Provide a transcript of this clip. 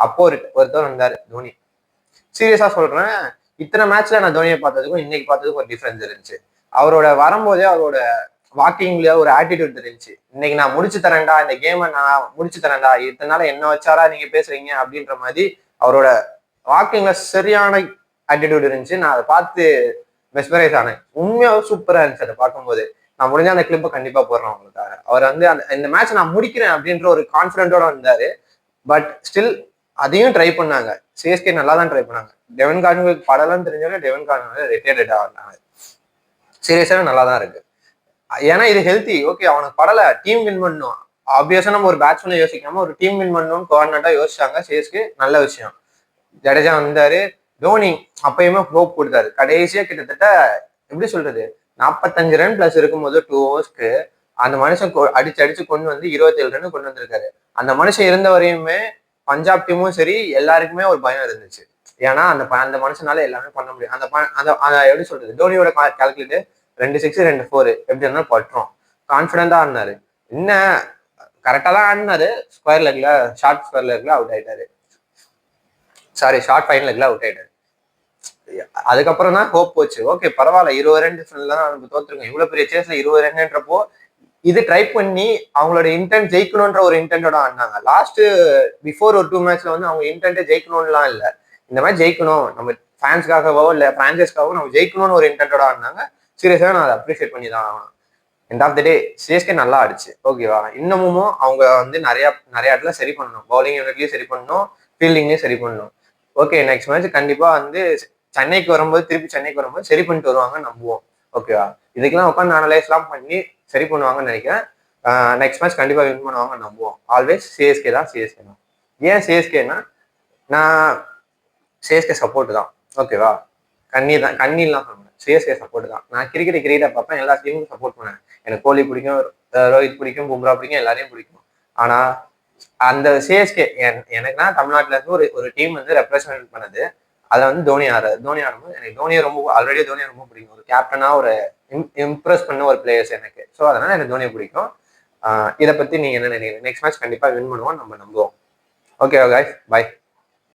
அப்போ ஒருத்தர் வந்தாரு தோனி. சீரியஸா சொல்றேன், இத்தனை மேட்ச்ல நான் தோனியை பார்த்ததுக்கும் இன்னைக்கு பார்த்ததுக்கும் ஒரு டிஃபரன்ஸ் இருந்துச்சு. அவரோட வரும்போதே அவரோட வாக்கிங்ல ஒரு ஆட்டிடியூட் இருந்துச்சு. இன்னைக்கு நான் முடிச்சு தரேன்டா, இந்த கேமை நான் முடிச்சு தரேன்டா, இத்தனால என்ன வச்சாரா நீங்க பேசுறீங்க அப்படின்ற மாதிரி அவரோட வாக்கிங்ல சரியான ஆட்டிடியூட் இருந்துச்சு. நான் அதை பார்த்து மெஸ்மரைஸ் ஆனேன். உண்மையாவே சூப்பரா இருந்துச்சு அதை பார்க்கும்போது. நான் முடிஞ்ச அந்த கிளிப்பை கண்டிப்பா போடுறேன் அவங்களுக்காக. அவர் வந்து இந்த மேட்ச் நான் முடிக்கிறேன் அப்படின்ற ஒரு கான்பிடென்டோட வந்தாரு. பட் ஸ்டில் அதையும் ட்ரை பண்ணாங்க. சிஎஸ்கே நல்லா தான் ட்ரை பண்ணாங்க. டெவன் கார்னுக்கு படலன்னு தெரிஞ்சாலும் டெவன் கார்னு ரிட்டையர்டா வந்தாங்க. சீரியஸாவே நல்லா தான் இருக்கு. ஏன்னா இது ஹெல்த்தி. ஓகே, அவனுக்கு படல, டீம் வின் பண்ணும். ஆப்வியஸா நம்ம ஒரு பேட்ஸ்மேனை யோசிக்காம ஒரு டீம் வின் பண்ணணும்னு கோஆர்டினேட்டா யோசிச்சாங்க சிஎஸ்கே. நல்ல விஷயம். ஜடேஜா வந்தாரு. தோனி அப்பயுமே ஹோப் கொடுத்தாரு. கடைசியா கிட்டத்தட்ட எப்படி சொல்றது, 45 ரன் பிளஸ் இருக்கும்போது 2 ஓவர்ஸ்க்கு அந்த மனுஷன் அடிச்சு அடிச்சு கொண்டு வந்து 27 ரன் கொண்டு வந்திருக்காரு. அந்த மனுஷன் இருந்த வரையுமே பஞ்சாப் டீமும் சரி எல்லாருக்குமே ஒரு பயம் இருந்துச்சு. ஏன்னா அந்த மனுஷனால எல்லாமே பண்ண முடியும். அந்த எப்படி சொல்றது, தோனியோட கால்குலேட்டு 2 6 2 4 எப்படி இருந்தாலும் பட்டுரும். கான்பிடண்டா ஆடினாரு. என்ன கரெக்டா தான் ஆடினாரு. ஸ்கொயர் லெக்ல, ஷார்ட் ஸ்கொயர் லெக்ல அவுட் ஆயிட்டாரு. சாரி, ஷார்ட் ஃபைன் லெக்ல அவுட் ஆயிட்டாரு. அதுக்கப்புறம் தான் ஹோப் போச்சு. ஓகே பரவாயில்ல, 20 ரன் டிஃபரன்ஸ்ல தான் நம்ம தோத்துருக்கோம். இவ்வளவு பெரிய சேஸ்ல 20 ரன்ன்றப்போ இது ட்ரை பண்ணி அவங்களோட இன்டென்ட் ஜெயிக்கணும்ன்ற ஒரு இன்டென்டோட ஆடினாங்க. லாஸ்ட் பிஃபோர் ஒரு 2 மேட்ச்ல வந்து அவங்க இன்டென்ட்டே ஜெயிக்கணும்லாம் இல்ல. இந்த மாதிரி ஜெயிக்கணும், நம்ம ஃபேன்ஸ்க்காகவோ இல்ல பிரான்சைஸ்க்காகவோ நம்ம ஜெயிக்கணும்னு ஒரு இன்டென்ட்டோட ஆடினாங்க. சீரியஸா நான் அதை அப்ரிஷியேட் பண்ணி தான் ஆகணும். End of the day CSK நல்லா ஆடிச்சு. ஓகேவா, இன்னமும் அவங்க வந்து நிறைய இடத்துல சரி பண்ணணும். பவுலிங் யூனிட்லயும் சரி பண்ணணும், ஃபீல்டிங்லயும் சரி பண்ணணும். ஓகே, நெக்ஸ்ட் மேட்ச் கண்டிப்பா வந்து திருப்பி சென்னைக்கு வரும்போது சரி பண்ணிட்டு வருவாங்கன்னு நம்புவோம். ஓகேவா, இதுக்கெல்லாம் உட்காந்து அனலைஸ்லாம் பண்ணி சரி பண்ணுவாங்கன்னு நினைக்கிறேன். நெக்ஸ்ட் மேட்ச் கண்டிப்பா வின் பண்ணுவாங்கன்னு நம்புவோம். ஆல்வேஸ் சிஎஸ்கே தான். ஏன் சிஎஸ்கேனா, நான் சிஎஸ்கே சப்போர்ட் தான். ஓகேவா, கண்ணிலாம் சொல்லுவேன், சிஎஸ்கே சப்போர்ட் தான். நான் கிரிக்கெட்டை பார்ப்பேன், எல்லா டீமுக்கும் சப்போர்ட் பண்ணேன். எனக்கு கோலி பிடிக்கும், ரோஹித் பிடிக்கும், பும்ரா பிடிக்கும், எல்லாரையும் பிடிக்கும். ஆனா அந்த சிஎஸ்கே எனக்குன்னா தமிழ்நாட்டுல இருந்து ஒரு டீம் வந்து ரெப்ரசன்ட் பண்ணது. அதை வந்து தோனி ஆடும்போது எனக்கு தோனியை ரொம்ப பிடிக்கும். ஒரு கேப்டனா ஒரு இம்ப்ரெஸ் பண்ண ஒரு பிளேயர்ஸ் எனக்கு. ஸோ அதனால எனக்கு தோனியை பிடிக்கும். இதை பத்தி நீங்க என்ன நினைக்கிறீங்க? நெக்ஸ்ட் மேட்ச் கண்டிப்பா வின் பண்ணுவோம் நம்ம நம்புவோம். Okay guys, by.